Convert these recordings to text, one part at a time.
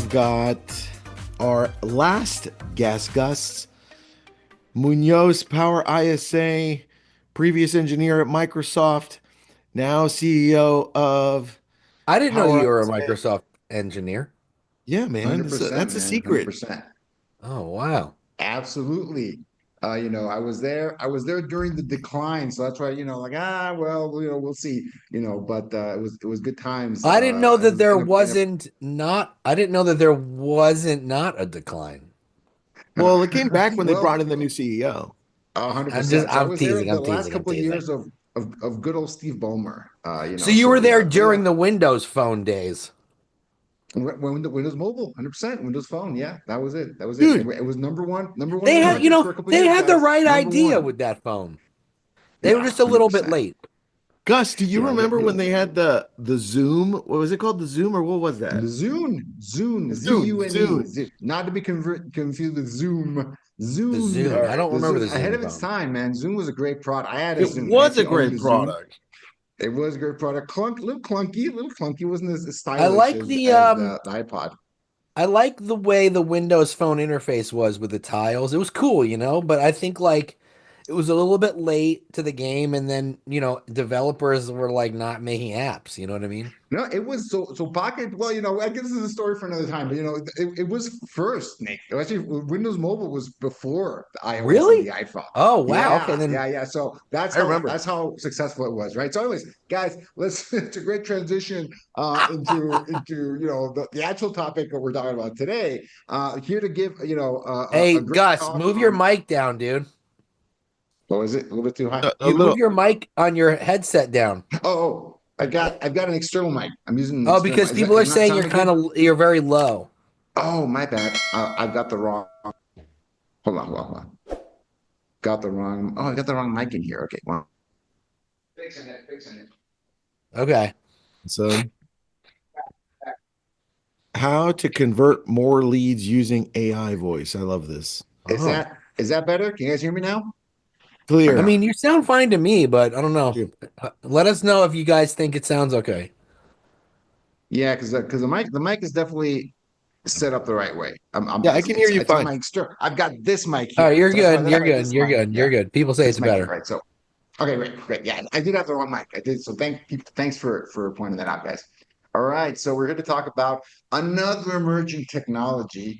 I've got our last guest, Gus Munoz, Power ISA, previous engineer at Microsoft, now CEO of I didn't know Power you were a ISA. Microsoft engineer. Yeah, man, 100%, that's a man. 100%. secret. Oh, wow. Absolutely. I was there during the decline, so that's why, well, we'll see, but it was good times. I didn't know that there In a wasn't not I didn't know that there wasn't not a decline. Well, it came back when they well, brought in the new CEO. $100%. So I I'm was there teasing, the I'm last teasing, I'm couple of teasing. years of good old Steve Ballmer. So you were So there yeah, but during the Windows Phone days. when the Windows Mobile, 100%, Windows Phone, yeah, that was it. That was it. Dude, It was number one in the You market for know, a couple of they years, had the guys. right Number idea one. with that phone. They were Yeah, just a little bit 100%. late. Gus, do you Yeah, remember when they had the Zoom? What was it called? The Zoom or what was that? the Zune, Zune, Z-U-N-E, Zune. not to be confused with Zoom. The Zune, Zune. All I right. don't the remember the Zune, ahead Zune of its phone. time, man. Zune was a great product. I had a It Zune. I was a actually owned great a Zune. product. It was a great product. A little clunky. Wasn't as I stylish like as the as um the iPod. I like the way the Windows Phone interface was with the tiles. It was cool, but I think like it was a little bit late to the game and then, developers were like not making apps, you know what I mean? No, it was so Pocket. Well, I guess this is a story for another time. But it was first, Nick. Actually, Windows Mobile was before the iOS and the Really? iPhone. Oh, wow. Okay, Yeah, then yeah, yeah. So that's I how remember. that's how successful it was, right? So, anyways, guys, let's. It's a great transition into the actual topic that we're talking about today. Here to give Hey, a great Gus, talk move your on. mic down, dude. What was it? A little bit too high. A You move little. your mic on your headset down. I've got an external mic. I'm using an Oh, external because mic. people are Is it not saying sounding good? you're very low. Oh, my bad. I've got the wrong. Hold on. Got the wrong. Oh, I got the wrong mic in here. Okay, well, fixing it. Okay. So, how to convert more leads using AI voice. I love this. Is Oh. that better? Can you guys hear me now? Or I Clear. no? mean, you sound fine to me, but I don't know. You. Let us know if you guys think it sounds okay. Yeah, because the mic is definitely set up the right way. Yeah, I can hear you It's on fine. my external. I've got this mic All right, here, you're so that's why good. that's You're why good. this You're mic. good. Yeah, You're good. People say it's this mic is better. right. So okay, great. Yeah, I did have the wrong mic. I did. So thanks for pointing that out, guys. All right, so we're going to talk about another emerging technology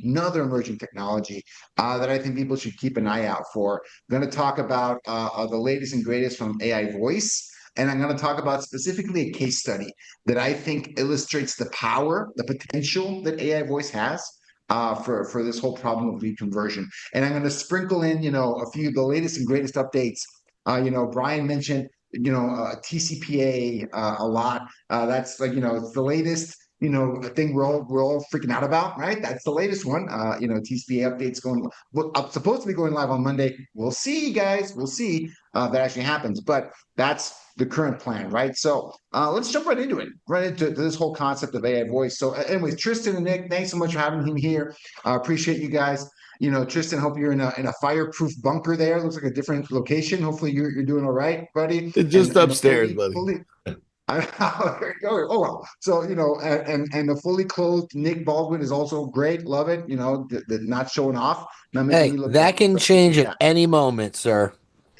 that I think people should keep an eye out for. I'm going to talk about the latest and greatest from AI voice, and I'm going to talk about specifically a case study that I think illustrates the power, the potential that AI voice has. For this whole problem of lead conversion, and I'm going to sprinkle in, a few of the latest and greatest updates. Brian mentioned, TCPA a lot. That's like, it's the latest, thing we're all freaking out about, right? That's the latest one. TCPA updates going, well, supposed to be going live on Monday. We'll see, guys. We'll see if that actually happens. But that's the current plan, right? So let's jump right into this whole concept of AI voice. So, anyways, Tristan and Nick, thanks so much for having me here. Appreciate you guys. Tristan, hope you're in a fireproof bunker there. Looks like a different location. Hopefully you're doing all right, buddy. It's And just and a upstairs, fully buddy. fully oh well. So and a fully clothed Nick Baldwin is also great. Love it. Not showing off, not making Hey, me look that bad. can But change at yeah, any moment, sir.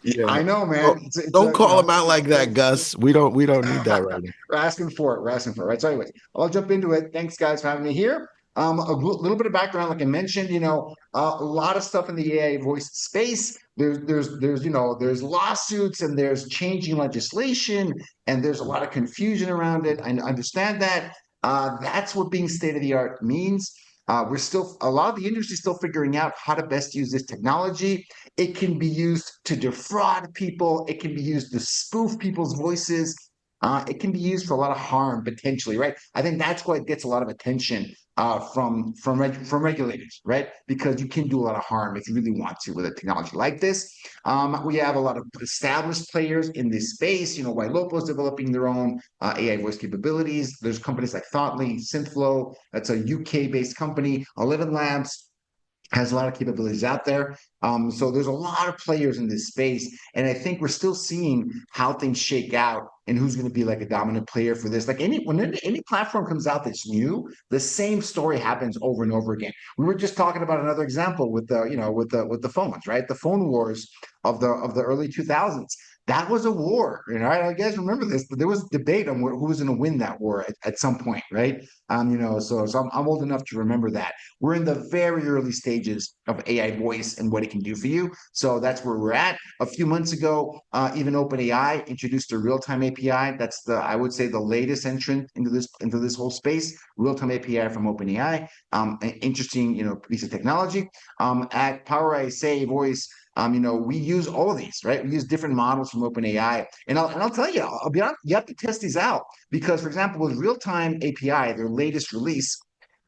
Yeah. I know, man. Oh, It's don't a call him out like that, Gus. We don't need that right now. We're asking for it. We're asking for it. Right. So, anyways, I'll jump into it. Thanks, guys, for having me here. Little bit of background, like I mentioned, a lot of stuff in the AI voice space. There's lawsuits and there's changing legislation and there's a lot of confusion around it. I understand that. That's what being state of the art means. A lot of the industry is still figuring out how to best use this technology. It can be used to defraud people. It can be used to spoof people's voices. It can be used for a lot of harm potentially, right? I think that's why it gets a lot of attention from regulators, right? Because you can do a lot of harm if you really want to with a technology like this. We have a lot of established players in this space. Ylopo is developing their own AI voice capabilities. There's companies like Thoughtly, Synthflow. That's a UK-based company. 11 Labs, has a lot of capabilities out there. So there's a lot of players in this space, and I think we're still seeing how things shake out and who's going to be like a dominant player for this. Like when any platform comes out that's new, the same story happens over and over again. We were just talking about another example with the with the phones, right? The phone wars of the early 2000s. That was a war, you know. I guys remember this, but there was debate on who was going to win that war at some point, right? So I'm old enough to remember that. We're in the very early stages of AI voice and what it can do for you. So that's where we're at. A few months ago, even OpenAI introduced a real-time API. That's I would say the latest entrant into this whole space. Real-time API from OpenAI. An interesting, piece of technology. At Power ISA Voice, we use all of these, right? We use different models from OpenAI, and I'll tell you, I'll be honest, you have to test these out because, for example, with real-time API, their latest release,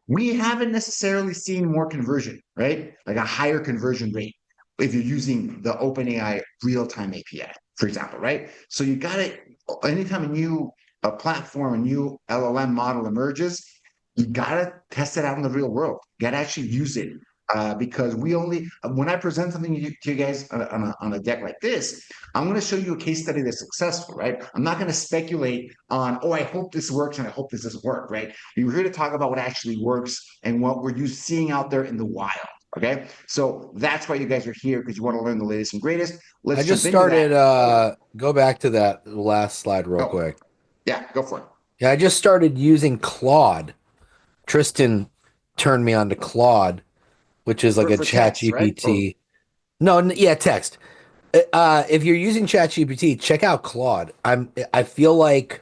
we haven't necessarily seen more conversion, right? Like a higher conversion rate if you're using the OpenAI real-time API, for example, right? So you got to, anytime a platform, a new LLM model emerges, you got to test it out in the real world. You got to actually use it. Because when I present something to you guys on a deck like this, I'm going to show you a case study that's successful, right? I'm not going to speculate on, oh, I hope this works and I hope this doesn't work, right? We're here to talk about what actually works and what we're seeing out there in the wild. Okay, so that's why you guys are here, because you want to learn the latest and greatest. Let's I just jump into started, that. go back to that last slide real Go. quick. Yeah, go for it. Yeah, I just started using Claude. Tristan turned me on to Claude, which is like a For chat text, right? Or GPT. No, yeah, text. If you're using ChatGPT, check out Claude. I feel like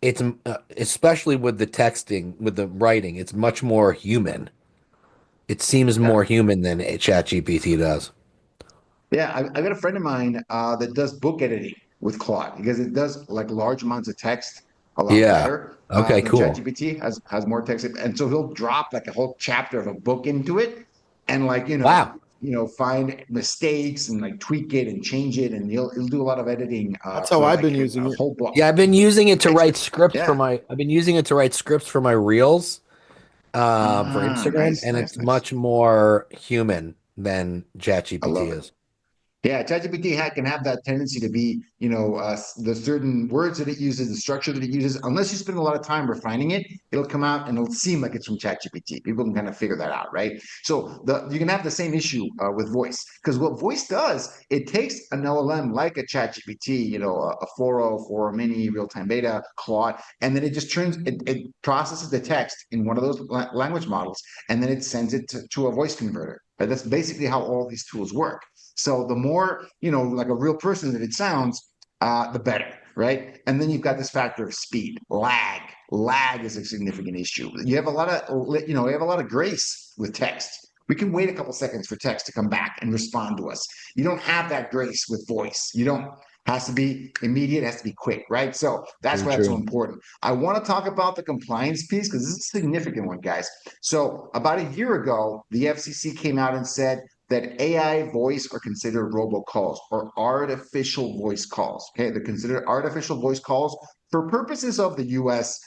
it's especially with the texting, with the writing, it's much more human. It seems yeah. more human than a ChatGPT does. Yeah, I got a friend of mine that does book editing with Claude because it does like large amounts of text a lot Yeah. better Okay, than cool. ChatGPT has more text, and so he'll drop like a whole chapter of a book into it, and like Wow. find mistakes and like tweak it and change it, and he'll do a lot of editing That's how for I've like been using a it. whole book. Yeah, It's yeah. I've been using it to write scripts for my reels for Ah, Instagram, nice, and nice, it's nice. much more human than I love ChatGPT it. is. Yeah, ChatGPT can have that tendency to be, the certain words that it uses, the structure that it uses. Unless you spend a lot of time refining it, it'll come out and it'll seem like it's from ChatGPT. People can kind of figure that out, right? So you can have the same issue with voice, because what voice does, it takes an LLM like a ChatGPT, a 4.0, 4 mini, real-time beta, Claude, and then it just it processes the text in one of those language models, and then it sends it to a voice converter. Right? That's basically how all these tools work. So the more, like a real person that it sounds, the better, right? And then you've got this factor of speed, lag. Lag is a significant issue. You have a lot of, you have a lot of grace with text. We can wait a couple seconds for text to come back and respond to us. You don't have that grace with voice. You don't. Has to be immediate, has to be quick, right? So that's Very why that's so true. important. I want to talk about the compliance piece because this is a significant one, guys. So about a year ago, the FCC came out and said that AI voice are considered robocalls or artificial voice calls. Okay, they're considered artificial voice calls for purposes of the U.S.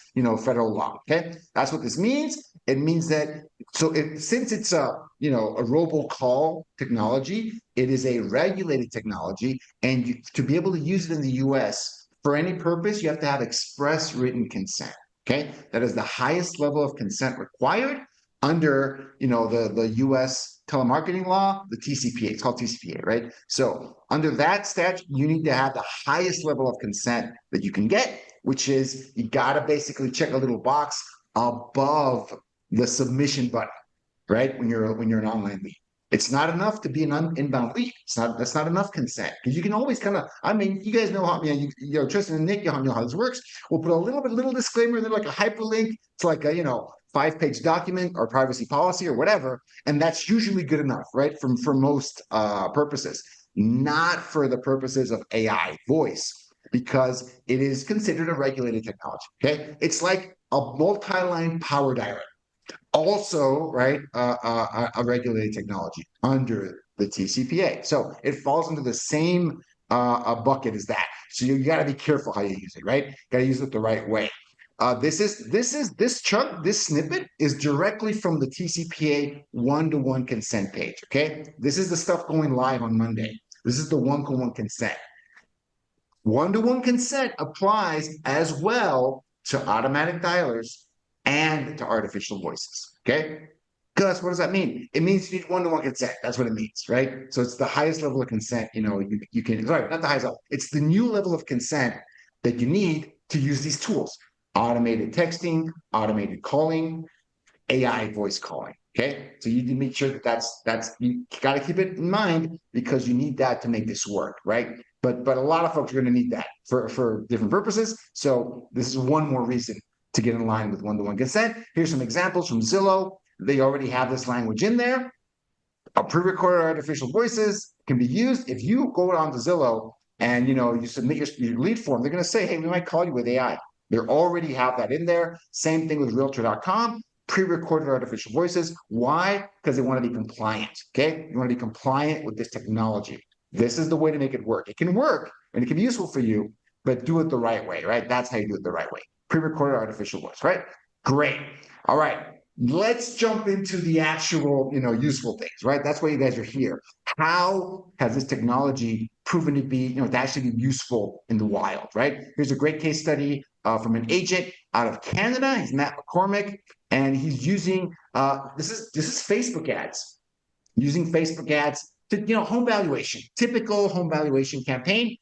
federal law. Okay, that's what this means. It means that since it's a robocall technology, it is a regulated technology, and to be able to use it in the U.S. for any purpose, you have to have express written consent. Okay, that is the highest level of consent required under the U.S. telemarketing law, the TCPA. It's called TCPA, right? So under that statute, you need to have the highest level of consent that you can get, which is you got to basically check a little box above the submission button, right? When you're an online lead. It's not enough to be an inbound lead. That's not enough consent, because you can always kind of. I mean, you guys know how Tristan and Nick, you know how this works. We'll put a little disclaimer, then like a hyperlink to like a 5-page document or privacy policy or whatever, and that's usually good enough, right? For most purposes, not for the purposes of AI voice, because it is considered a regulated technology. Okay, it's like a multi-line power diode, also, right, a regulated technology under the TCPA. So it falls into the same bucket as that. So you got to be careful how you use it, right? Got to use it the right way. This snippet is directly from the TCPA one-to-one consent page. Okay, this is the stuff going live on Monday. This is the one-to-one consent. One-to-one consent applies as well to automatic dialers and to artificial voices. Okay, Gus, what does that mean? It means you need one-to-one consent. That's what it means, right? So it's the highest level of consent. You can, sorry, not the highest level. It's the new level of consent that you need to use these tools: automated texting, automated calling, AI voice calling. Okay, so you need to make sure that that's you got to keep it in mind because you need that to make this work, right? But a lot of folks are going to need that for different purposes. So this is one more reason to get in line with one-to-one consent. Here's some examples from Zillow. They already have this language in there. A pre-recorded artificial voices can be used if you go on to Zillow and you submit your lead form. They're going to say, hey, we might call you with AI. They already have that in there. Same thing with realtor.com. Pre-recorded artificial voices. Why? Because they want to be compliant. Okay, you want to be compliant with this technology. This is the way to make it work. It can work and it can be useful for you, but do it the right way, right? That's how you do it the right way. Pre-recorded artificial voice, right? Great. All right. Let's jump into the actual, useful things, right? That's why you guys are here. How has this technology proven to be, to actually be useful in the wild, right? Here's a great case study from an agent out of Canada. He's Matt McCormick, and he's using this is Facebook ads, using Facebook ads to home valuation, typical home valuation campaign.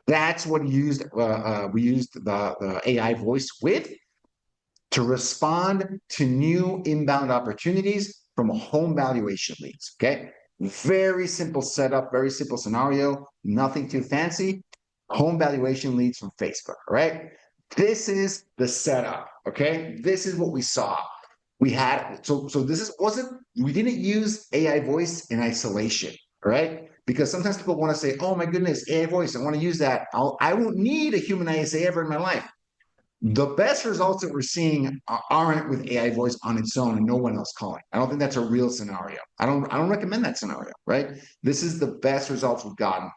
That's what he used. We used the AI voice with to respond to new inbound opportunities from home valuation leads. Okay, very simple setup, very simple scenario, nothing too fancy. Home valuation leads from Facebook. All right, this is the setup. Okay, this is what we saw. We had so we didn't use AI voice in isolation. All right, because sometimes people want to say, oh my goodness, AI voice, I want to use that. I won't need a human ISA ever in my life. The best results that we're seeing aren't with AI voice on its own and no one else calling. I don't think that's a real scenario. I don't recommend that scenario, right? This is the best results we've gotten.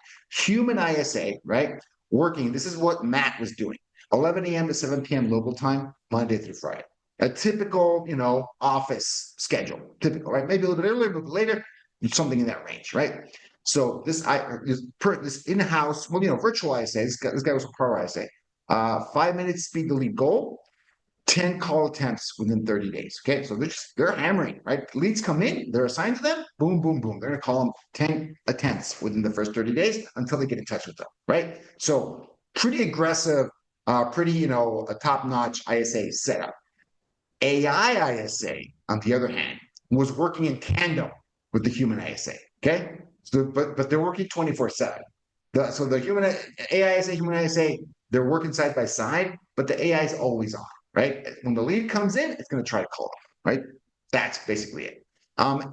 Human ISA, right? Working. This is what Matt was doing. 11 a.m. to 7 p.m. local time, Monday through Friday. A typical, office schedule. Typical, right? Maybe a little bit earlier, a little bit later, something in that range, right? So this in-house, virtual ISA. This guy was a pro ISA. 5 minutes speed to lead goal, 10 call attempts within 30 days. Okay, so they're hammering, right? Leads come in, they're assigned to them, boom, boom, boom. They're gonna call them 10 attempts within the first 30 days until they get in touch with them, right? So pretty aggressive, pretty, a top-notch ISA setup. AI ISA, on the other hand, was working in tandem with the human ISA. Okay, so but they're working 24/7. So the human AI ISA, human ISA, they're working side by side, but the AI is always on, right? When the lead comes in, it's going to try to call them, right? That's basically it.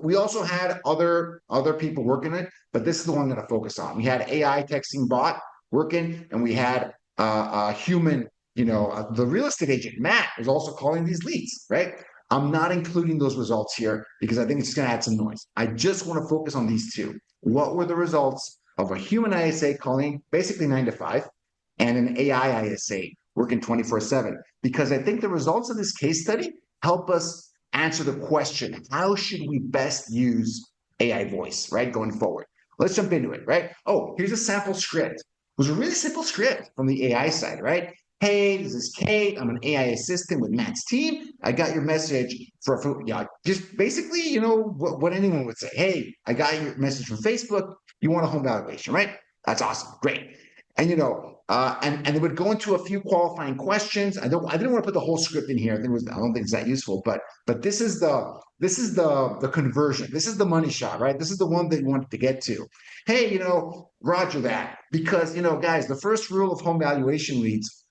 We also had other people working it, but this is the one I'm going to focus on. We had AI texting bot working, and we had a human, the real estate agent, Matt, was also calling these leads, right? I'm not including those results here because I think it's just going to add some noise. I just want to focus on these two. What were the results of a human ISA calling basically 9 to 5 and an AI ISA working 24/7? Because I think the results of this case study help us answer the question, how should we best use AI voice, right, going forward? Let's jump into it, right? Oh, here's a sample script. It was a really simple script from the AI side, right? Hey, this is Kate. I'm an AI assistant with Matt's team. I got your message just basically, what anyone would say. Hey, I got your message from Facebook. You want a home valuation, right? That's awesome. Great. And and they would go into a few qualifying questions. I didn't want to put the whole script in here. I don't think it's that useful, but this is the conversion. This is the money shot, right? This is the one that you wanted to get to. Hey, Roger that. Because guys, the first rule of home valuation leads,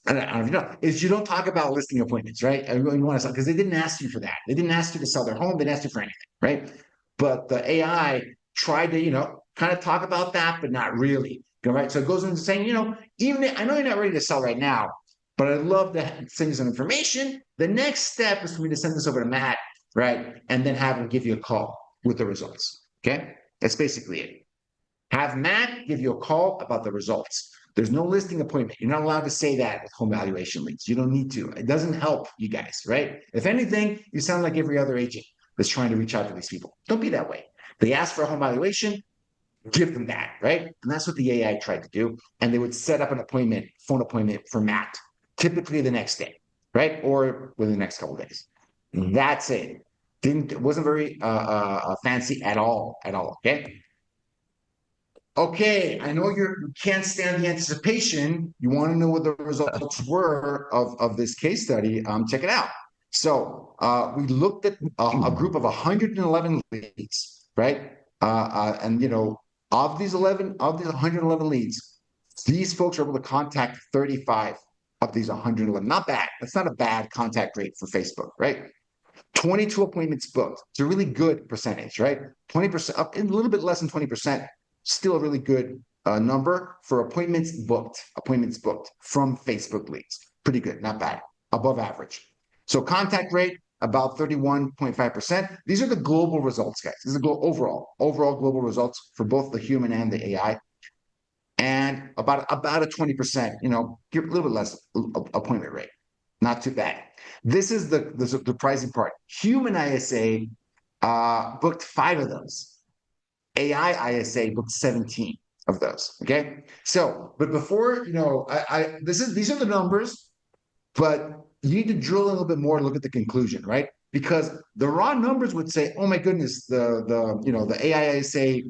I don't know if you know, is you don't talk about listing appointments, right? You want to because they didn't ask you for that. They didn't ask you to sell their home. They didn't ask you for anything, right? But the AI tried to, kind of talk about that, but not really. Right. So it goes into saying, even I know you're not ready to sell right now, but I'd love to send you some information. The next step is for me to send this over to Matt, right? And then have him give you a call with the results. Okay. That's basically it. Have Matt give you a call about the results. There's no listing appointment. You're not allowed to say that with home valuation leads. You don't need to. It doesn't help you guys, right? If anything, you sound like every other agent that's trying to reach out to these people. Don't be that way. They ask for a home valuation, give them that, right? And that's what the AI tried to do. And they would set up an appointment, phone appointment for Matt, typically the next day, right? Or within the next couple of days. That's it. It wasn't very fancy at all, okay? Okay, I know you can't stand the anticipation. You want to know what the results were of this case study. Check it out. So we looked at a group of 111 leads, right? And of these 111 leads, these folks were able to contact 35 of these 111. Not bad. That's not a bad contact rate for Facebook, right? 22 appointments booked. It's a really good percentage, right? 20%, up a little bit less than 20%. Still a really good number for appointments booked from Facebook leads. Pretty good, not bad, above average. So contact rate, about 31.5%. These are the global results, guys. This is the overall global results for both the human and the AI. And about a 20%, a little bit less appointment rate. Not too bad. This is the surprising part. Human ISA booked 5 of those. AI ISA booked 17 of those. Okay. So, but before, these are the numbers, but you need to drill a little bit more and look at the conclusion, right? Because the raw numbers would say, oh my goodness, the AI ISA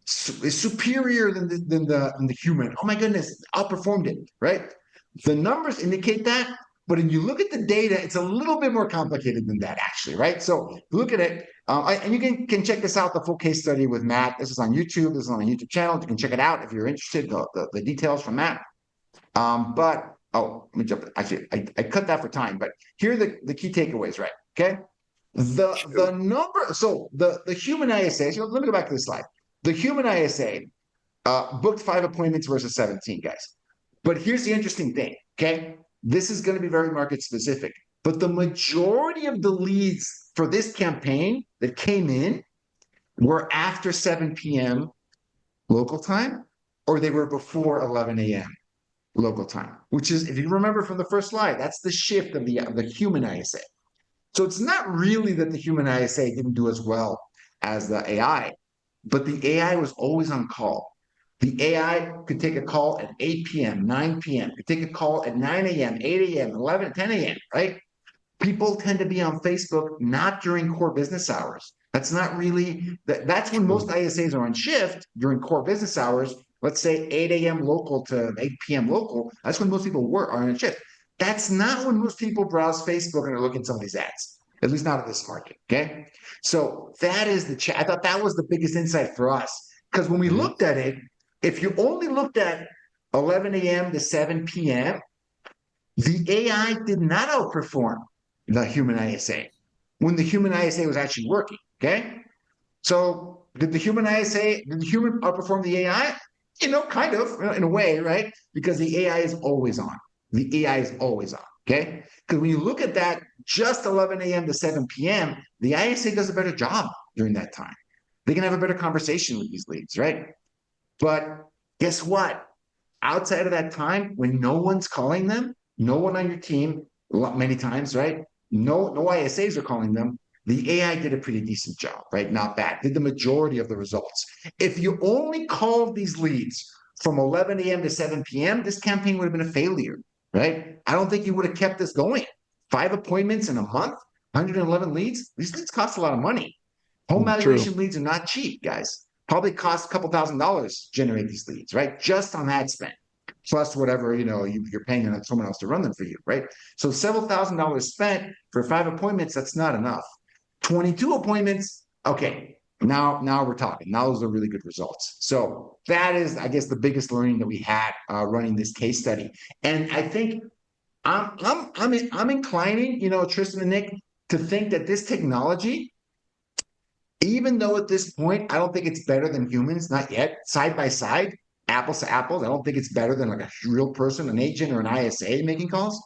is superior than the human. Oh my goodness, outperformed it, right? The numbers indicate that, but when you look at the data, it's a little bit more complicated than that, actually, right? So look at it, and you can check this out, the full case study with Matt. This is on YouTube. This is on a YouTube channel. You can check it out if you're interested, the details from Matt. But let me jump. Actually, I cut that for time, but here are the key takeaways, right? Okay. The number, so the human ISA, let me go back to this slide. The human ISA booked 5 appointments versus 17, guys. But here's the interesting thing, okay? This is going to be very market specific, but the majority of the leads for this campaign that came in were after 7 p.m. local time, or they were before 11 a.m. local time, which is, if you remember from the first slide, that's the shift of the human ISA. So it's not really that the human ISA didn't do as well as the AI, but the AI was always on call. The AI could take a call at 8 p.m., 9 p.m., could take a call at 9 a.m., 8 a.m., 11, 10 a.m., right? People tend to be on Facebook not during core business hours. That's not really, that's when most ISAs are on shift during core business hours. Let's say 8 a.m. local to 8 p.m. local. That's when most people are on shift. That's not when most people browse Facebook and are looking at some of these ads, at least not in this market, okay? So that is I thought that was the biggest insight for us, because when we looked at it, if you only looked at 11 a.m. to 7 p.m., the AI did not outperform the human ISA when the human ISA was actually working, okay? So did the human outperform the AI? Kind of, in a way, right? Because the AI is always on. The AI is always on, okay? Because when you look at that, just 11 a.m. to 7 p.m., the ISA does a better job during that time. They can have a better conversation with these leads, right? But guess what? Outside of that time, when no one's calling them, no one on your team, many times, right? No ISAs are calling them. The AI did a pretty decent job, right? Not bad. Did the majority of the results. If you only called these leads from 11 a.m. to 7 p.m., this campaign would have been a failure, right? I don't think you would have kept this going. 5 appointments in a month, 111 leads. These leads cost a lot of money. Home valuation leads are not cheap, guys. Probably cost a couple $1,000s to generate these leads, right? Just on ad spend, plus whatever you're paying someone else to run them for you, right? So several $1,000s spent for 5 appointments. That's not enough. 22 appointments. Okay, now we're talking. Now those are really good results. So that is, I guess, the biggest learning that we had running this case study. And I think I'm inclining, Tristan and Nick, to think that this technology, even though at this point, I don't think it's better than humans, not yet, side by side, apples to apples. I don't think it's better than like a real person, an agent or an ISA making calls.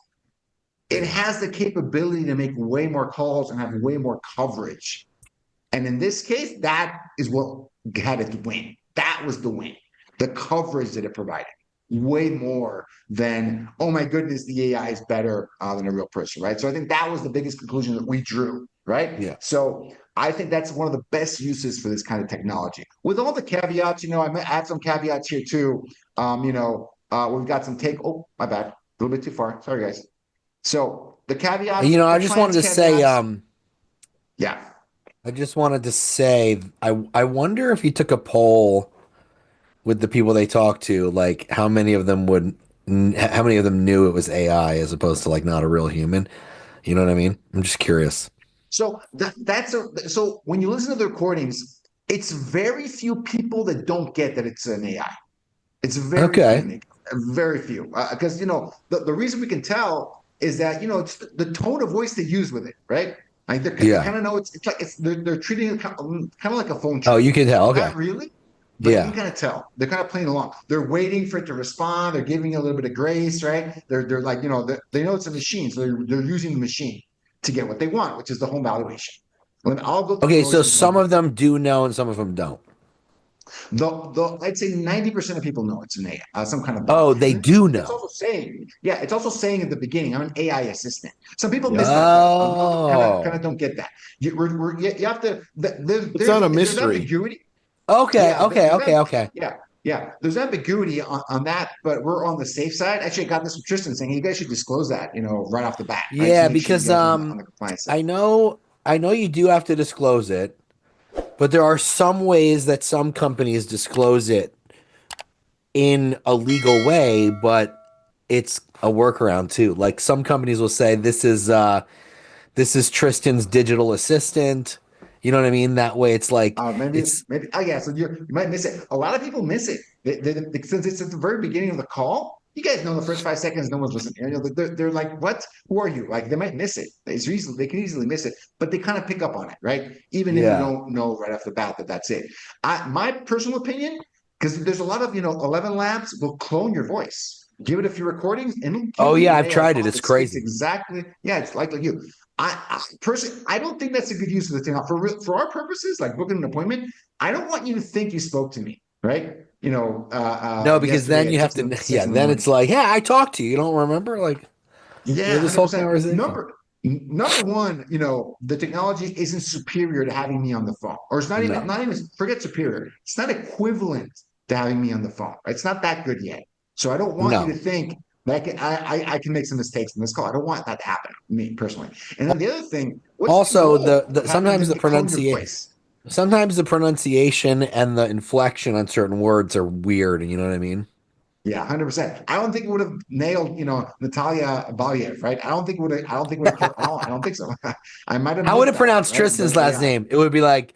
It has the capability to make way more calls and have way more coverage. And in this case, that is what had it win. That was the win, the coverage that it provided. way more than, oh my goodness, the AI is better than a real person, right? So I think that was the biggest conclusion that we drew, right? Yeah. So I think that's one of the best uses for this kind of technology. With all the caveats, I might add some caveats here too. We've got some oh, my bad, a little bit too far. Sorry, guys. So the caveats, I just wanted compliance to say, caveats, yeah. I just wanted to say, I wonder if you took a poll with the people they talked to, like how many of them knew it was AI as opposed to like not a real human. You know what I mean? I'm just curious. So so when you listen to the recordings, it's very few people that don't get that it's an AI. It's very few, Okay. Nick. Very few. Because the reason we can tell is that it's the tone of voice they use with it, right? Like they Yeah. kind of know it's like they're treating it kind of like a phone Oh, trick. you can tell. Okay. Not really, but you can Yeah. kind of tell. They're kind of playing along. They're waiting for it to respond. They're giving it a little bit of grace, right? They're like they know it's a machine, so they're using the machine to get what they want, which is the home valuation. I'll go through the Okay. So motions one some by of them do know and some of them don't. I'd say 90% of people know it's an AI, some kind of bot. Oh, they And do it's know. also saying, yeah, it's also saying at the beginning, I'm an AI assistant. Some people miss Yep. that though. Some people kind Oh. of don't get that. You have to. It's not a If there's mystery. ambiguity, Okay. yeah, Okay. Okay. Okay. yeah, there's ambiguity on that, but we're on the safe side. Actually, I got this from Tristan saying you guys should disclose that, right off the bat, right? So Yeah, make sure you because guys are on the compliance side. I know you do have to disclose it, but there are some ways that some companies disclose it in a legal way, but it's a workaround too. Like some companies will say this is Tristan's digital assistant. You know what I mean? That way it's like it's Maybe. Oh, yeah. So you might miss it. A lot of people miss it since it's at the very beginning of the call. You guys know the first 5 seconds, no one's listening. They're like, "What? Who are you?" Like they might miss it. They can easily miss it, but they kind of pick up on it, right? Even if you yeah. don't know right off the bat that that's it. My personal opinion, because there's a lot of 11 Labs will clone your voice. Give it a few recordings, and it'll Oh give you yeah, an I've AI tried it. bot It's that speaks crazy. exactly. Yeah, it's like you. I personally, I don't think that's a good use of the thing. For our purposes, like booking an appointment, I don't want you to think you spoke to me, right? No, because then Yesterday you at have six to six yeah, in the then morning. it's like, yeah, I talked to you. You don't remember? Like, Yeah, this hundred whole percent. conversation. Number one, the technology isn't superior to having me on the phone, or it's No. not even forget superior. It's not equivalent to having me on the phone. Right? It's not that good yet. So I don't want you to No. think that I can make some mistakes in this call. I don't want that to happen, me personally. And then the other thing, what's the Also, goal of having sometimes them the clone your pronunciation voice? and the inflection on certain words are weird. You know what I mean? Yeah, 100%. I don't think it would have nailed, Natalia Valiev, right? I don't think it would have. I don't think it would have killed. I don't think so. I might have How would missed it that one, pronounce right? Tristan's The last AI. name? It would be like,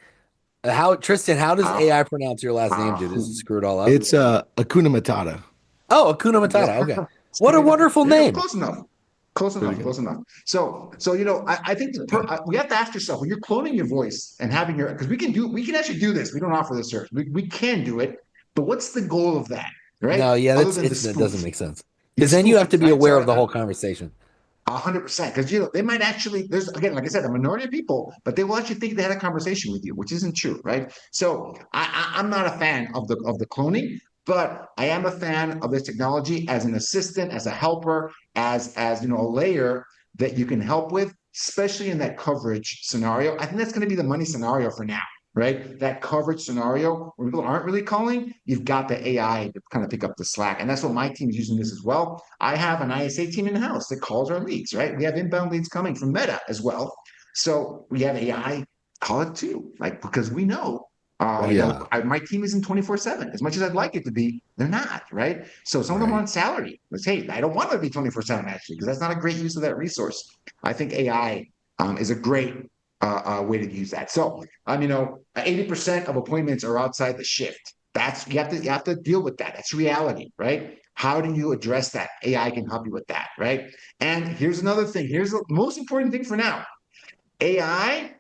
how Tristan, how does Uh, AI pronounce your last name, dude? Is it uh, screwed all up? It's Akuna Matata. Oh, Akuna Matata. Yeah. Okay. What a wonderful name. Close enough. Close Pretty enough. good. Close enough. So I think we have to ask yourself when you're cloning your voice and having your because we can actually do this. We don't offer this service. We can do it, but what's the goal of that, No, right? yeah, Other than to that doesn't spoof. make sense. You Because then you spoof have to it, be right? aware So of the whole conversation. 100%, because they might actually there's again, like I said, a minority of people, but they will actually think they had a conversation with you, which isn't true, right? So I'm not a fan of the cloning, but I am a fan of this technology as an assistant, as a helper, as a layer that you can help with, especially in that coverage scenario. I think that's going to be the money scenario for now, right? That coverage scenario where people aren't really calling, you've got the AI to kind of pick up the slack. And that's what my team's using this as well. I have an ISA team in the house that calls our leads, right? We have inbound leads coming from Meta as well. So we have AI call it too, like because we know Yeah. my team isn't 24/7. As much as I'd like it to be, they're not, right? So some of them are Right. on salary. Let's hey, I don't want to be 24/7 actually, because that's not a great use of that resource. I think AI is a great way to use that. So 80% of appointments are outside the shift. That's you have to deal with that. That's reality, right? How do you address that? AI can help you with that, right? And here's another thing. Here's the most important thing for now. AI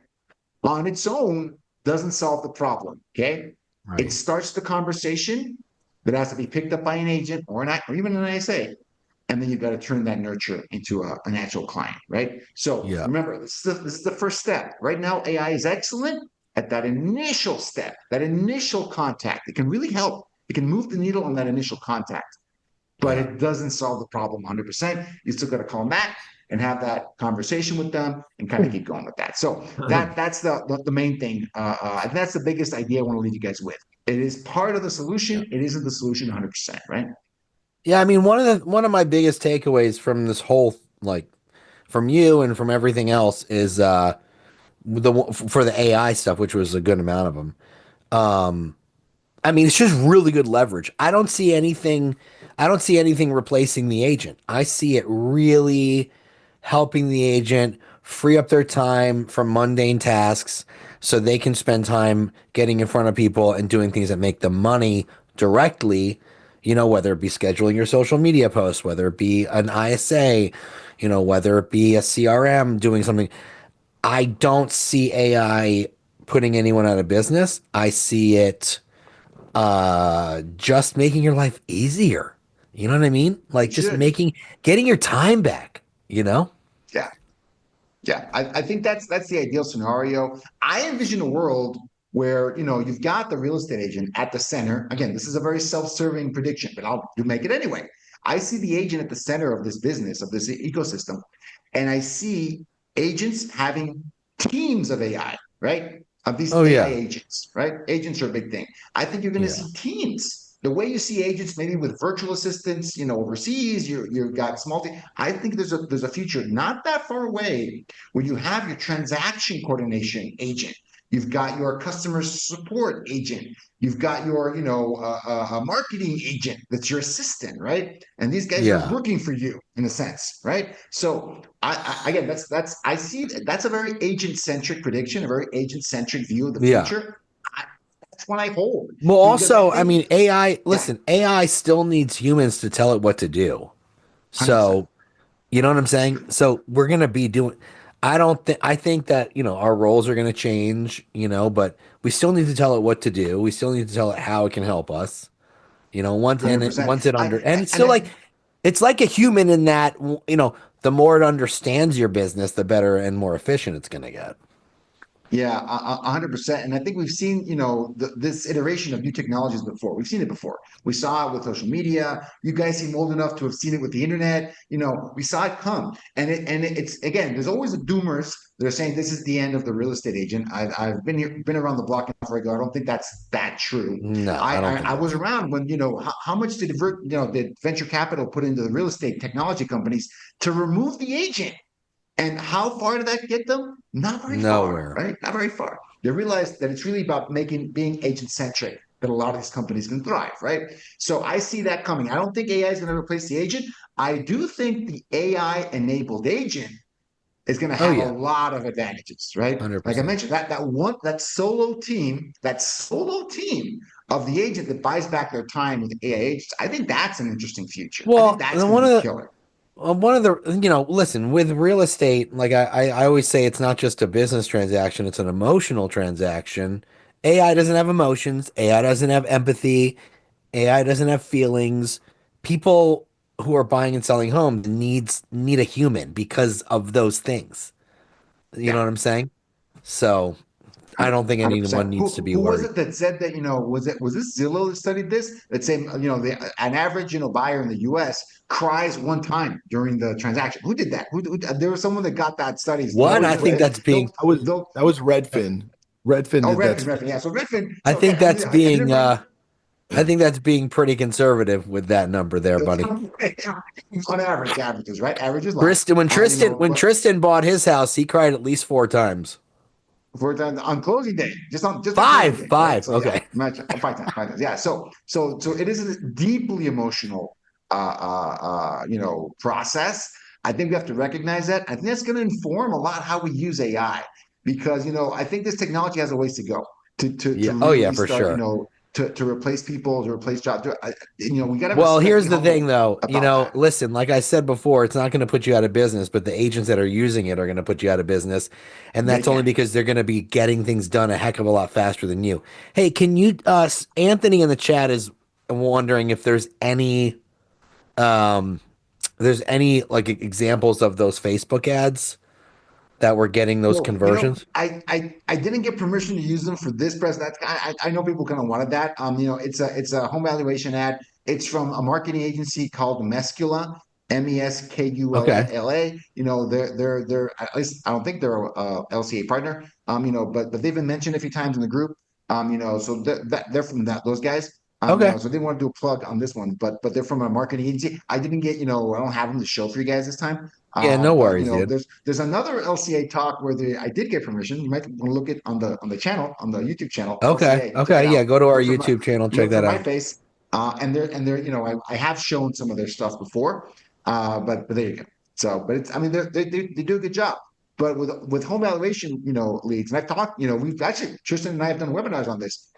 on its own doesn't solve the problem. Okay. It Right. starts the conversation that has to be picked up by an agent or even an ISA. And then you've got to turn that nurture into an actual client, right? So Yeah. remember, this is the first step. Right now, AI is excellent at that initial step, that initial contact. It can really help. It can move the needle on that initial contact. but Yeah. it doesn't solve the problem 100%. You still got to call them back and have that conversation with them and kind of keep going with that. So that's the main thing. And that's the biggest idea I want to leave you guys with. It is part of the Yeah. solution. It isn't the solution 100%, right? Yeah, I mean one of my biggest takeaways from this whole like from you and from everything else is for the AI stuff, which was a good amount of them. Um, I mean, it's just really good leverage. I don't see anything replacing the agent. I see it really helping the agent free up their time from mundane tasks so they can spend time getting in front of people and doing things that make them money directly, whether it be scheduling your social media posts, whether it be an ISA, whether it be a CRM doing something. I don't see AI putting anyone out of business. I see it just making your life easier. You know what I mean? Like It just should. getting your time back, you know? Yeah. Yeah, I think that's the ideal scenario. I envision a world where you've got the real estate agent at the center. Again, this is a very self-serving prediction, but I'll do make it anyway. I see the agent at the center of this business, of this ecosystem, and I see agents having teams of AI, right? Of these Oh AI yeah. agents, right? Agents are a big thing. I think you're going to Yeah. see teams. The way you see agents, maybe with virtual assistants, overseas, you've got small teams. I think there's a future not that far away where you have your transaction coordination agent, you've got your customer support agent, you've got your marketing agent that's your assistant, right? And these guys are Yeah. working for you in a sense, right? So again, that's I see that's a very agent centric prediction, a very agent centric view of the Yeah. future. I, that's what I hold Well, because I also, I think mean, AI, yeah, listen, AI still needs humans to tell it what to do. 100%. So, you know what I'm saying? So, we're going to be doing I don't think I think that, our roles are going to change, but we still need to tell it what to do. We still need to tell it how it can help us. Once 100%. it under and it's And still like it's like a human in that, the more it understands your business, the better and more efficient it's going to get. Yeah, 100%. And I think we've seen, this iteration of new technologies before. We've seen it before. We saw it with social media. You guys seem old enough to have seen it with the internet. We saw it come. It's again, there's always the doomers that are saying this is the end of the real estate agent. I've been around the block enough where I go, I don't think that's that true. No, I I don't I, think I was that's around when, how much did venture capital put into the real estate technology companies to remove the agent? And how far did that get them? Not very far, nowhere. right? Not very far. They realized that it's really about being agent centric that a lot of these companies can thrive, right? So I see that coming. I don't think AI is going to replace the agent. I do think the AI enabled agent is going to Oh have a yeah, lot of advantages, right? Like I 100%. mentioned, that solo team of the agent that buys back their time with AI agents, I think that's an interesting future. I think Well, that's then going to one of be the killer. one of the listen, with real estate, like I always say, it's not just a business transaction, it's an emotional transaction. AI doesn't have emotions, AI doesn't have empathy, AI doesn't have feelings. People who are buying and selling homes need a human because of those things. You know Yeah. what I'm saying? So I don't think 100%. anyone needs to be Who was worried. it that said that, was this Zillow that studied this? That said, an average, buyer in the US cries one time during the transaction. Who did that? There was someone that got that study. One, I think that's being They'll, That was they'll, that was Redfin. Redfin oh, did that Redfin, study. Yeah. So Redfin, I so again, think that's I being never, I think that's being pretty conservative with that number there, buddy. on average, averages, right? Averages lie. Tristan, when Tristan when But Tristan bought his house, he cried at least 4 times. on closing day, just on closing Five, day, right? five. So yeah, Okay. imagine 5 times, 5 times. Yeah. So it is a deeply emotional, process. I think we have to recognize that. I think that's going to inform a lot how we use AI because I think this technology has a ways to go to Yeah. Oh yeah, really for start, sure. to replace people, to replace jobs. We got to Well, still be here's the thing humble though. about that. Listen, like I said before, it's not going to put you out of business, but the agents that are using it are going to put you out of business. And They that's only can. because they're going to be getting things done a heck of a lot faster than you. Hey, can you Anthony in the chat is wondering if um there's any like examples of those Facebook ads that were getting those Well, conversions? I didn't get permission to use them for this press. I know people kind of wanted that. It's a home valuation ad. It's from a marketing agency called Mescula, Okay. Mescula. You know, they're at least I don't think they're a LCA partner. You know, but they've been mentioned a few times in the group. You know, so they're from those guys. You Okay. know, so they want to do a plug on this one, but they're from a marketing agency. I didn't get, you know, I don't have them to show for you guys this time. Yeah, no But you worries, know, dude. there's another LCA talk where I did get permission. You might want to look it on the channel, on the YouTube channel, Okay. LCA. Check Okay. it out. Yeah, go to our Look for my YouTube channel, check look for that my out. face. And they're you know, I have shown some of their stuff before. But there you go. So, but it's I mean they do a good job. But with home valuation, you know, leads, and I've talked, you know, we've actually Tristan and I have done webinars on this.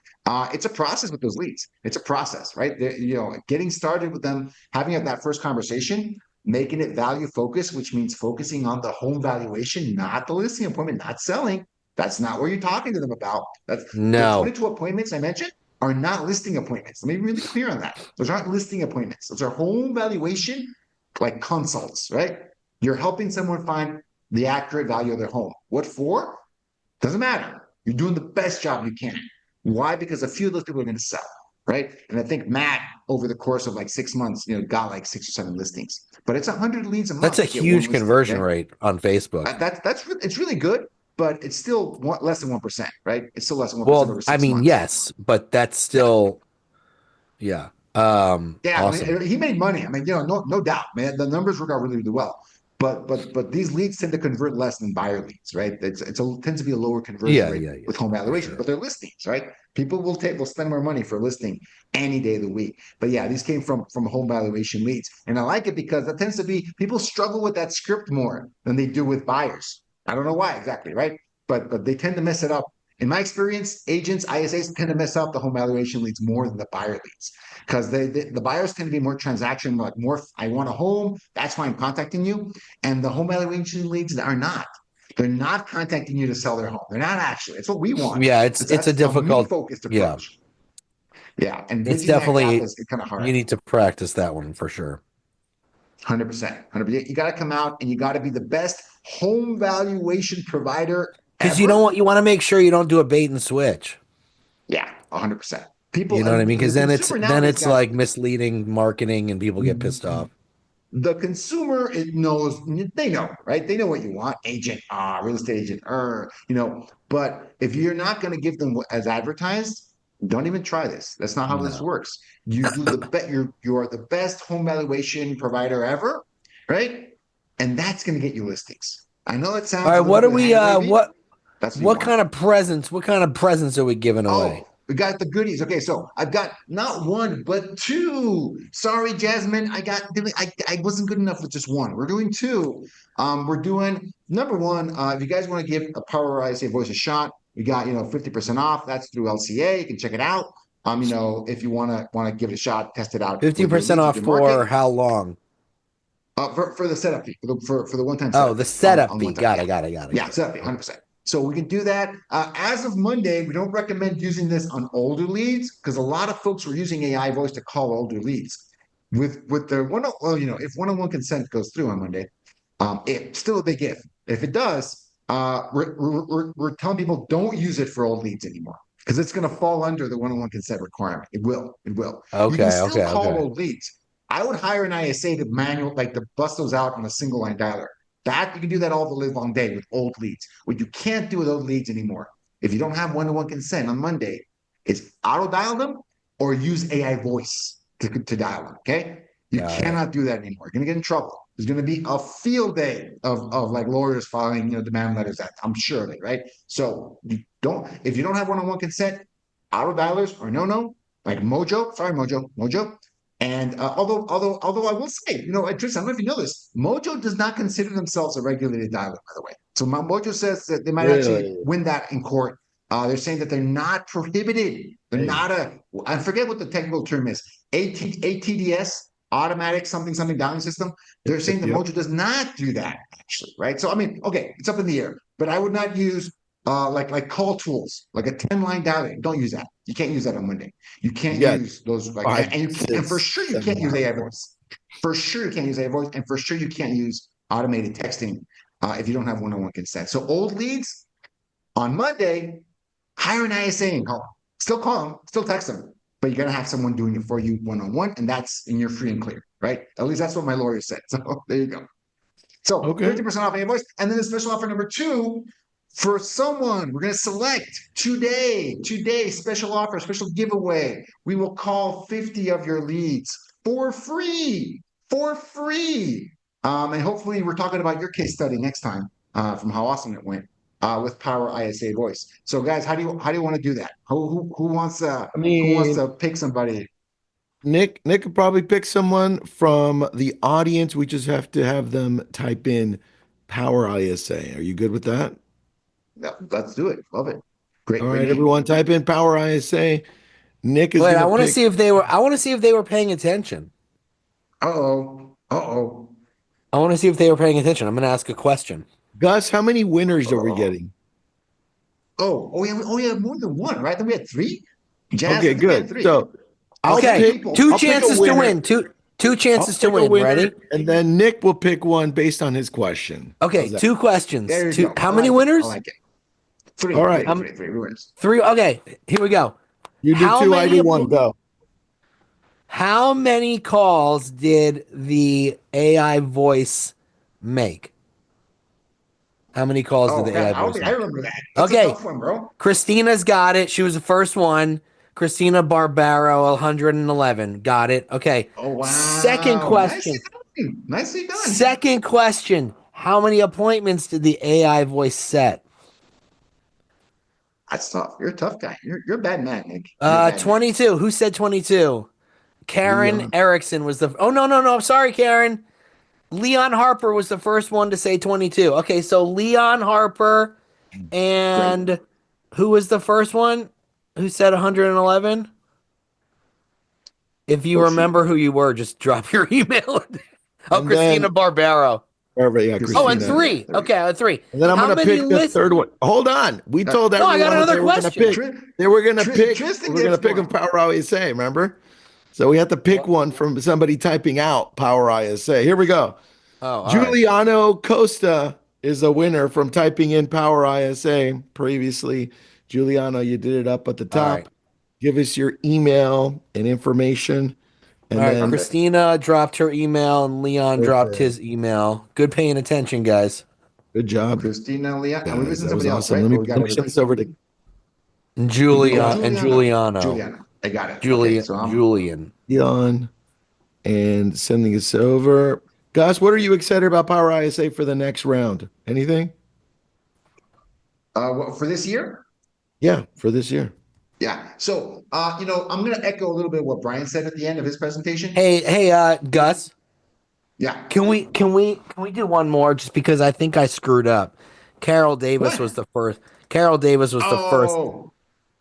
It's a process with those leads. It's a process, right? You know, getting started with them, having that first conversation, making it value focused, which means focusing on the home valuation, not the listing appointment, not selling. That's not what you're talking to them about. That's the No. 22 appointments I mentioned are not listing appointments. Let me be really clear on that. Those aren't listing appointments. Those are home valuation, like consults, right? You're helping someone find the accurate value of their home. What for? Doesn't matter. You're doing the best job you can. Why? Because a few of those people are going to sell, right? And I think Matt, over the course of like 6 months, you know, got like 6 or 7 listings. But it's 100 leads a That's month a to get one huge listing. conversion Okay, rate on Facebook. it's really good, but it's still less than 1%, right? It's still less than 1% Well, over I six mean, months. yes, but that's Yeah, still, yeah. yeah. I Awesome. mean, he made money. I mean, you know, no doubt, man. The numbers work out really, really well. But these leads tend to convert less than buyer leads, right? Tends to be a lower conversion Yeah, rate yeah, yeah, with home for valuation, sure. but they're listings, right? People will spend more money for a listing any day of the week. But yeah, these came from home valuation leads, and I like it because that tends to be people struggle with that script more than they do with buyers. I don't know why exactly, right? But they tend to mess it up. In my experience, agents, ISAs tend to mess up the home valuation leads more than the buyer leads because the buyers tend to be more transaction, like more. I want a home. That's why I'm contacting you. And the home valuation leads are not. They're not contacting you to sell their home. They're not actually. It's what we want. Yeah, it's a That's a me difficult, focused yeah. approach. Yeah, and It's bridging that gap definitely is kind of hard. you need to practice that one for sure. 100%. 100%. You got to come out and you got to be the best home valuation provider Because you don't ever. want you want to make sure you don't do a bait and switch. Yeah, 100%. People, You know what I mean? Because the consumer then nowadays it's got like misleading marketing and people get pissed off. the consumer it knows they know, right? They know what you want. Agent, real estate agent, you know. But if you're not going to give them as advertised, don't even try this. That's not how this No. works. You do the bet. You are the best home valuation provider ever, right? And that's going to get you listings. I know it All sounds right, a little what are bit we hand wavy. That's what you want. what kind of presents are we giving away? Oh, we got the goodies. Okay, so I've got not one, but two. Sorry, Jasmine. I wasn't good enough with just one. We're doing two. We're doing number one. If you guys want to give a Power ISA Voice a shot, we got 50% off. That's through LCA. You can check it out. If you want to give it a shot, test it out with your 50% leads, with off your market. for how long? For the setup fee, for the one-time Oh, setup the fee setup on fee. one time. Got Yeah. it, got it, got it, Yeah, got it. setup fee, 100%. So we can do that. As of Monday, we don't recommend using this on older leads because a lot of folks were using AI voice to call older leads. With the one, well, if one-on-one consent goes through on Monday, it's still a big if. If it does, we're telling people don't use it for old leads anymore because it's going to fall under the one-on-one consent requirement. It will. It will. You can Okay, still okay, call okay. old leads. I would hire an ISA to like to bust those out on a single line dialer. That you can do that all the live long day with old leads. What you can't do with old leads anymore, if you don't have one-to-one consent on Monday, is auto dial them or use AI voice to dial them. Okay. You Got it. cannot do that anymore. You're gonna get in trouble. There's gonna be a field day of like lawyers filing, demand letters. That I'm sure of it, right? So if you don't have one-on-one consent, auto dialers are no, like Mojo. Sorry, Mojo. And although I will say, Tristan, I don't know if you know this, Mojo does not consider themselves a regulated dialer, by the way. So Mojo says that they might actually Really? win that in court. They're saying that they're not prohibited. They're Hey, not I forget what the technical term is, ATDS, automatic something dialing system. They're saying that yep. Mojo does not do that, actually, right? So I mean, okay, it's up in the air, but I would not use like call tools, like a 10-line dialing. Don't use that. You can't use that on Monday. You can't Yeah, use those five, and for six, sure you can't use 7 line AI calls. voice. For sure you can't use AI voice, and for sure you can't use automated texting if you don't have one-on-one consent. So old leads on Monday, hire an ISA and call them. Still call them, still text them. but you're going to have someone doing it for you one-on-one, and you're free and clear, right? At least that's what my lawyer said. So there you go. So Okay. 50% off invoice. And then the special offer number two, for someone, we're going to select today, special offer, special giveaway. We will call 50 of your leads for free, for free. And hopefully we're talking about your case study next time from how awesome it went with Power ISA Voice. So guys, how do you want to do that? Who wants I who wants mean, to pick somebody? Nick could probably pick someone from the audience. We just have to have them type in Power ISA. Are you good with that? Yeah, let's do it. Love it. All Great right, name. everyone, type in Power ISA. Nick is Wait, gonna pick. I want to see if they were paying attention. Uh-oh. Uh-oh. I want to see if they were paying attention. I'm going to ask a question. Gus, how many winners are we Uh-oh. getting? We have more than one, right? Then we had three. Jazz, Okay, I think we had good. three. So I'll Okay, pick. people. Two I'll pick a chances to winner. win. Two I'll chances to pick a win. winner, Ready? and then Nick will pick one based on his question. Okay, How's that? two questions. There you Two. go. How I many like it. winners? I like it. Three. All right. Three winners. Three. Okay, here we go. You do How two, I many do one. Go. How many calls did the AI voice make? How many calls did Oh, the God. AI voice I make? remember that. That's Okay. a tough one, bro. Christina's got it. She was the first one. Christina Barbaro, 111. Got it. Okay. Oh, wow. Second question. Nicely done. Second question. How many appointments did the AI voice set? That's tough. You're a tough guy. You're a bad man, Nick. You're a bad man. 22. Who said 22? Karen Leon. Erickson was the. Oh, no, no, no. I'm sorry, Karen. Leon Harper was the first one to say 22. Okay, so Leon Harper and Great. who was the first one who said 111? If you Oh, shoot. remember who you were, just drop your email. Oh, And Christina then- Barbaro. Perfect. Yeah, Christina. Oh, and Christina. three. There we Okay, three. And then I'm How gonna many pick the list- third one. Hold on. We told No, I everyone got that another they were gonna question. pick. They were gonna pick. Tristan We're gonna gets pick one. them Power ISA. Remember? So we have to pick one from somebody typing out Power ISA. Here we go. Oh, all right. Giuliano Costa is a winner from typing in Power ISA previously. Giuliano, you did it up at the All top. right. Give us your email and information. And All right, then Christina dropped her email and Leon dropped Perfect. his email. Good paying attention, guys. good job. Christina, Leon. Are we Guys, missing that was somebody else, awesome. right? Let me, Or we got let me send everybody? this over to And Julia Oh, and Giuliano. Juliana. I got it. Julia, Okay, so I'm Julian. Dion and sending this over. Gus, what are you excited about Power ISA for the next round? Anything? for this year. Yeah, for this year. Yeah. So, I'm going to echo a little bit of what Brian said at the end of his presentation. Hey, Gus. Yeah. Can we do one more just because I think I screwed up. Carol Davis What? was the first. Carol Davis was the first.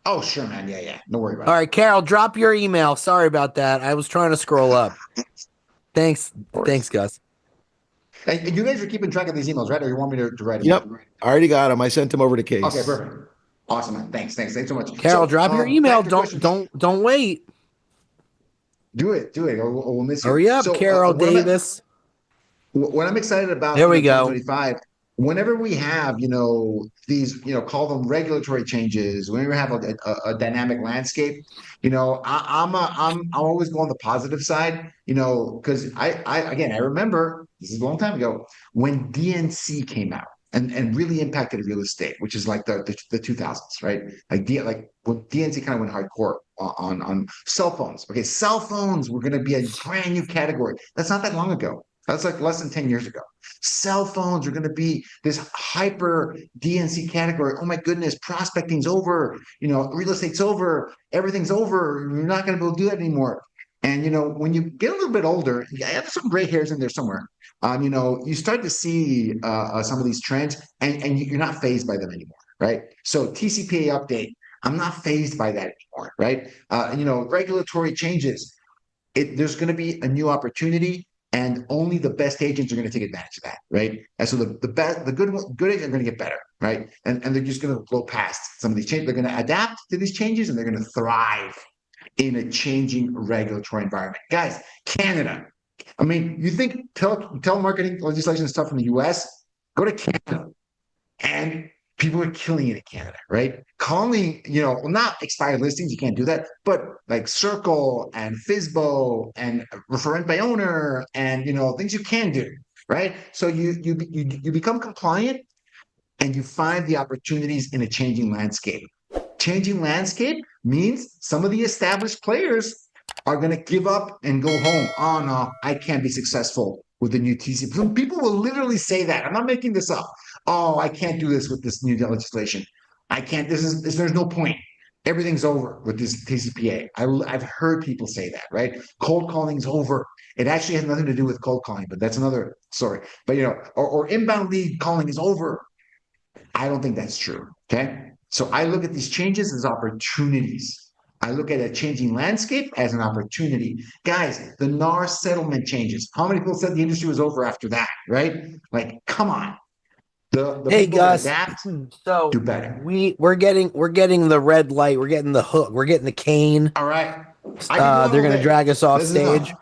Oh, sure, man. Yeah. No worry about All it. right, Carol, drop your email. Sorry about that. I was trying to scroll up. Thanks, Gus. And you guys are keeping track of these emails, right? Or you want me to write them? Yep. I already got them. I sent them over to Case. Okay, perfect. Awesome, man. Thanks so much. Carol, So, drop your email. back to questions. Don't wait. Do it, or we'll miss you. Hurry up, So, Carol what Davis. what I'm excited about There we go. 2025, whenever we have, these, call them regulatory changes, whenever we have a dynamic landscape, I'm always go on the positive side, because I remember this is a long time ago when DNC came out and really impacted real estate, which is like the 2000s, right? Like when DNC kind of went hardcore on cell phones. Okay, cell phones were going to be a brand new category. That's not that long ago. That's like less than 10 years ago. Cell phones are going to be this hyper DNC category. Oh my goodness, prospecting's over. Real estate's over. Everything's over. You're not going to be able to do that anymore. And when you get a little bit older, I have some gray hairs in there somewhere. You start to see some of these trends, and you're not fazed by them anymore, right? So TCPA update, I'm not fazed by that anymore, right? Regulatory changes. There's going to be a new opportunity. And only the best agents are going to take advantage of that, right? And so the good agents are going to get better, right? And they're just going to blow past some of these changes. They're going to adapt to these changes, and they're going to thrive in a changing regulatory environment. Guys, Canada. I mean, you think telemarketing legislation is tough in the US? Go to Canada, and People are killing it in Canada, right? Calling, not expired listings, you can't do that, but like Circle and Fizbo and referent by owner and things you can do, right? So you become compliant and you find the opportunities in a changing landscape. Changing landscape means some of the established players are going to give up and go home. Oh no, I can't be successful with the new TCPA. People will literally say that. I'm not making this up. Oh, I can't do this with this new legislation. I can't. There's no point. Everything's over with this TCPA. I've heard people say that, right? Cold calling's over. It actually has nothing to do with cold calling, but that's another story. But or inbound lead calling is over. I don't think that's true. Okay. So I look at these changes as opportunities. I look at a changing landscape as an opportunity. Guys, the NAR settlement changes. How many people said the industry was over after that? Right? Like, come on. The Hey people that Gus, adapt so do better. we're getting the red light, we're getting the hook, we're getting the cane. All right. I can go on They're all gonna day. drag us off This is enough. stage.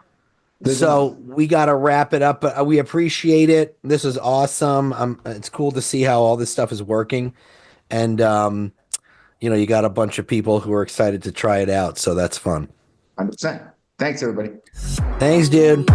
This is enough. So we gotta wrap it up, but we appreciate it. This is awesome. It's cool to see how all this stuff is working, and you got a bunch of people who are excited to try it out, so that's fun. 100%. Thanks, everybody. Thanks, dude.